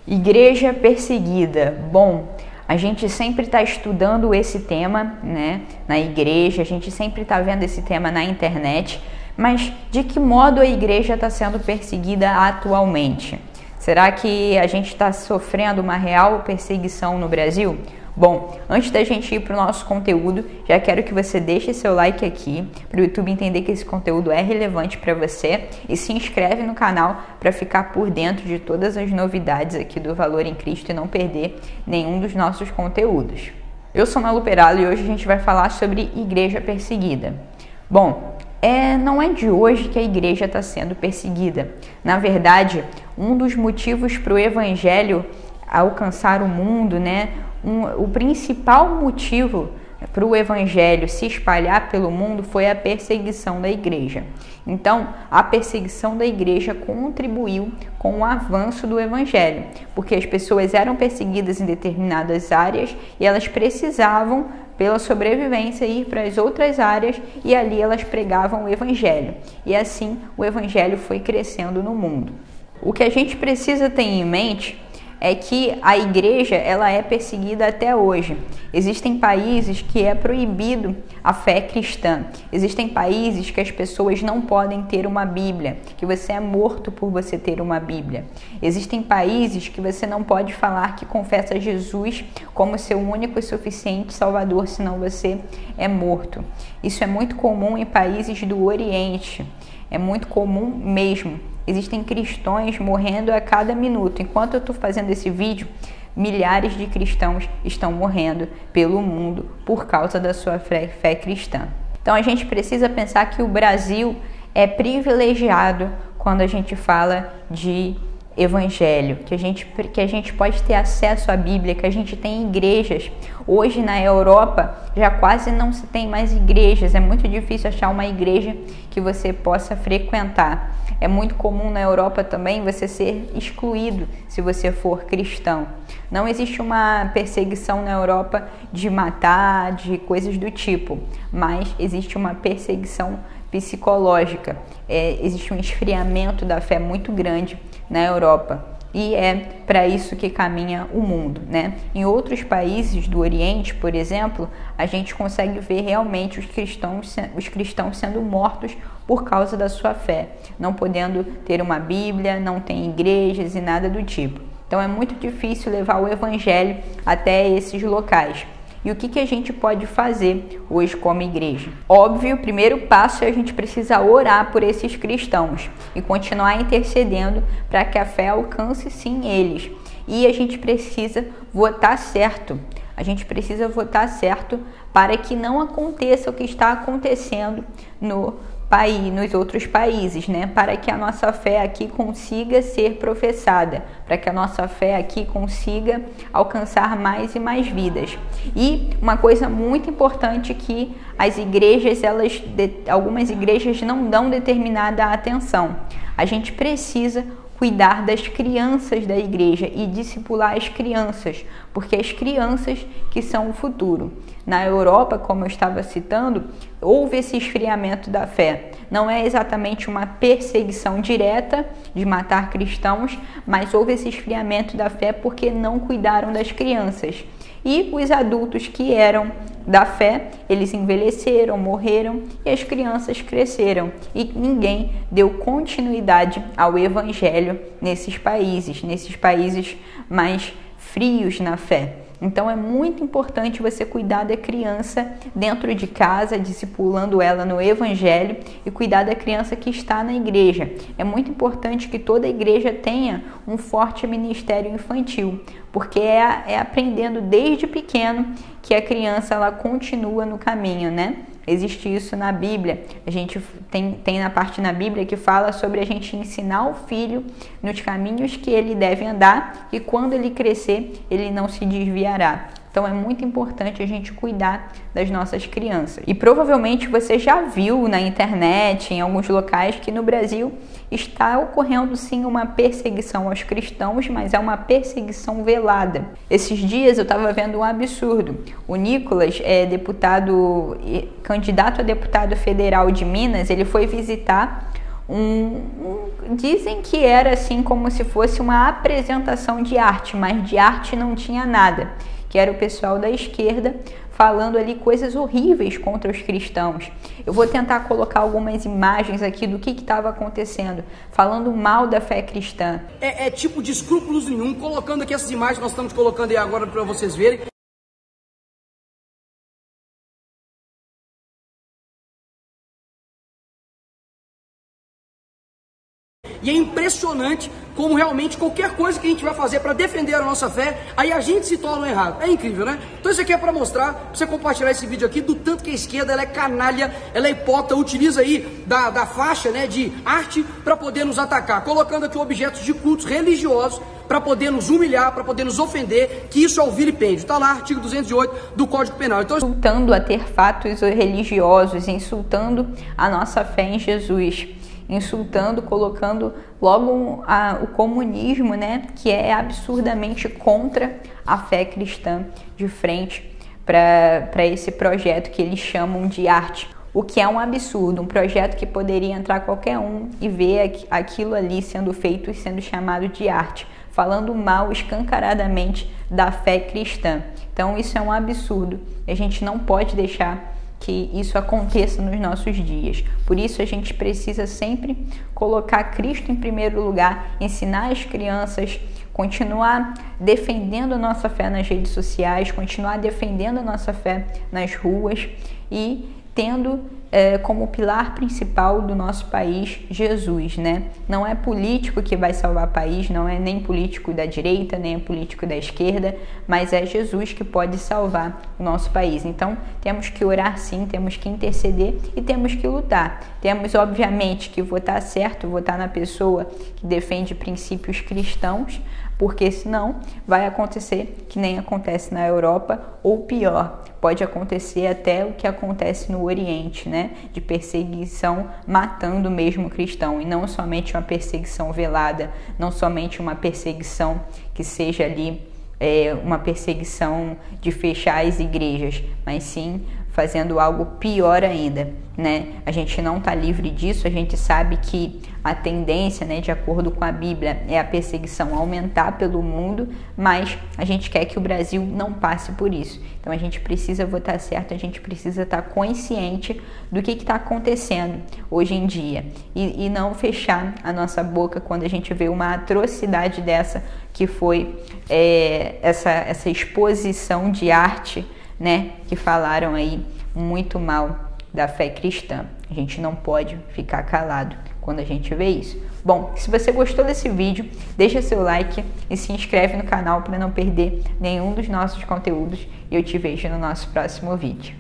Igreja perseguida. Bom, a gente sempre está estudando esse tema, né, na igreja, a gente sempre está vendo esse tema na internet, mas de que modo a igreja está sendo perseguida atualmente? Será que a gente está sofrendo uma real perseguição no Brasil? Bom, antes da gente ir para o nosso conteúdo, já quero que você deixe seu like aqui, para o YouTube entender que esse conteúdo é relevante para você, e se inscreve no canal para ficar por dentro de todas as novidades aqui do Valor em Cristo e não perder nenhum dos nossos conteúdos. Eu sou Malu Peralo e hoje a gente vai falar sobre igreja perseguida. Bom, não é de hoje que a igreja está sendo perseguida. Na verdade, um dos motivos para o evangelho alcançar o mundo, né? O principal motivo para o evangelho se espalhar pelo mundo foi a perseguição da igreja. Então, a perseguição da igreja contribuiu com o avanço do evangelho, porque as pessoas eram perseguidas em determinadas áreas e elas precisavam, pela sobrevivência, ir para as outras áreas e ali elas pregavam o evangelho. E assim o evangelho foi crescendo no mundo. O que a gente precisa ter em mente é que a igreja ela é perseguida até hoje. Existem países que é proibido a fé cristã. Existem países que as pessoas não podem ter uma Bíblia, que você é morto por você ter uma Bíblia. Existem países que você não pode falar que confessa Jesus como seu único e suficiente Salvador, senão você é morto. Isso é muito comum em países do Oriente. É muito comum mesmo. Existem cristãos morrendo a cada minuto. Enquanto eu estou fazendo esse vídeo, milhares de cristãos estão morrendo pelo mundo por causa da sua fé cristã. Então a gente precisa pensar que o Brasil é privilegiado quando a gente fala de evangelho, que a gente pode ter acesso à Bíblia, que a gente tem igrejas. Hoje na Europa já quase não se tem mais igrejas, é muito difícil achar uma igreja que você possa frequentar. É muito comum na Europa também você ser excluído se você for cristão. Não existe uma perseguição na Europa de matar, de coisas do tipo, mas existe uma perseguição psicológica. Existe um esfriamento da fé muito grande na Europa e é para isso que caminha o mundo, né? Em outros países do Oriente, por exemplo, a gente consegue ver realmente os cristãos sendo mortos por causa da sua fé, não podendo ter uma Bíblia, não tem igrejas e nada do tipo. Então é muito difícil levar o evangelho até esses locais. E o que a gente pode fazer hoje como igreja? Óbvio, o primeiro passo é a gente precisa orar por esses cristãos e continuar intercedendo para que a fé alcance sim eles. E a gente precisa votar certo. A gente precisa votar certo para que não aconteça o que está acontecendo nos outros países, né? Para que a nossa fé aqui consiga ser professada, para que a nossa fé aqui consiga alcançar mais e mais vidas. E uma coisa muito importante que as igrejas, algumas igrejas não dão determinada atenção. A gente precisa cuidar das crianças da igreja e discipular as crianças, porque as crianças que são o futuro. Na Europa, como eu estava citando, houve esse esfriamento da fé. Não é exatamente uma perseguição direta de matar cristãos, mas houve esse esfriamento da fé porque não cuidaram das crianças. E os adultos que eram da fé, eles envelheceram, morreram e as crianças cresceram. E ninguém deu continuidade ao evangelho nesses países mais frios na fé. Então é muito importante você cuidar da criança dentro de casa, discipulando ela no evangelho e cuidar da criança que está na igreja. É muito importante que toda igreja tenha um forte ministério infantil, porque é aprendendo desde pequeno que a criança ela continua no caminho, né? Existe isso na Bíblia. A gente tem na parte na Bíblia que fala sobre a gente ensinar o filho nos caminhos que ele deve andar e quando ele crescer, ele não se desviará. Então é muito importante a gente cuidar das nossas crianças. E provavelmente você já viu na internet, em alguns locais, que no Brasil está ocorrendo sim uma perseguição aos cristãos, mas é uma perseguição velada. Esses dias eu estava vendo um absurdo. O Nicolas candidato a deputado federal de Minas, ele foi visitar dizem que era assim como se fosse uma apresentação de arte, mas de arte não tinha nada, que era o pessoal da esquerda falando ali coisas horríveis contra os cristãos. Eu vou tentar colocar algumas imagens aqui do que estava acontecendo, falando mal da fé cristã. É tipo de escrúpulos nenhum, colocando aqui essas imagens que nós estamos colocando aí agora para vocês verem. E é impressionante como realmente qualquer coisa que a gente vai fazer para defender a nossa fé, aí a gente se torna errado. É incrível, né? Então isso aqui é para mostrar, para você compartilhar esse vídeo aqui, do tanto que a esquerda ela é canalha, ela é hipócrita, utiliza aí da faixa, né, de arte para poder nos atacar, colocando aqui objetos de cultos religiosos para poder nos humilhar, para poder nos ofender, que isso é o vilipêndio. Está lá, artigo 208 do Código Penal. Então, insultando a ter fatos religiosos, insultando a nossa fé em Jesus, insultando, colocando logo o comunismo, né, que é absurdamente contra a fé cristã, de frente para esse projeto que eles chamam de arte. O que é um absurdo, um projeto que poderia entrar qualquer um e ver aquilo ali sendo feito e sendo chamado de arte, falando mal escancaradamente da fé cristã. Então isso é um absurdo, a gente não pode deixar que isso aconteça nos nossos dias. Por isso a gente precisa sempre colocar Cristo em primeiro lugar, ensinar as crianças, continuar defendendo a nossa fé nas redes sociais, continuar defendendo a nossa fé nas ruas e tendo como pilar principal do nosso país Jesus, né? Não é político que vai salvar o país, não é nem político da direita, nem é político da esquerda, mas é Jesus que pode salvar o nosso país. Então, temos que orar sim, temos que interceder e temos que lutar. Temos, obviamente, que votar certo, votar na pessoa que defende princípios cristãos, porque senão vai acontecer que nem acontece na Europa, ou pior, pode acontecer até o que acontece no Oriente, né? De perseguição, matando mesmo cristão, e não somente uma perseguição velada, não somente uma perseguição que seja ali uma perseguição de fechar as igrejas, mas sim fazendo algo pior ainda, né? A gente não está livre disso, a gente sabe que a tendência, né, de acordo com a Bíblia, é a perseguição aumentar pelo mundo, mas a gente quer que o Brasil não passe por isso. Então a gente precisa votar certo, a gente precisa estar consciente do que está acontecendo hoje em dia e não fechar a nossa boca quando a gente vê uma atrocidade dessa, que foi essa exposição de arte, né, que falaram aí muito mal da fé cristã. A gente não pode ficar calado quando a gente vê isso. Bom, se você gostou desse vídeo, deixa seu like e se inscreve no canal para não perder nenhum dos nossos conteúdos. E eu te vejo no nosso próximo vídeo.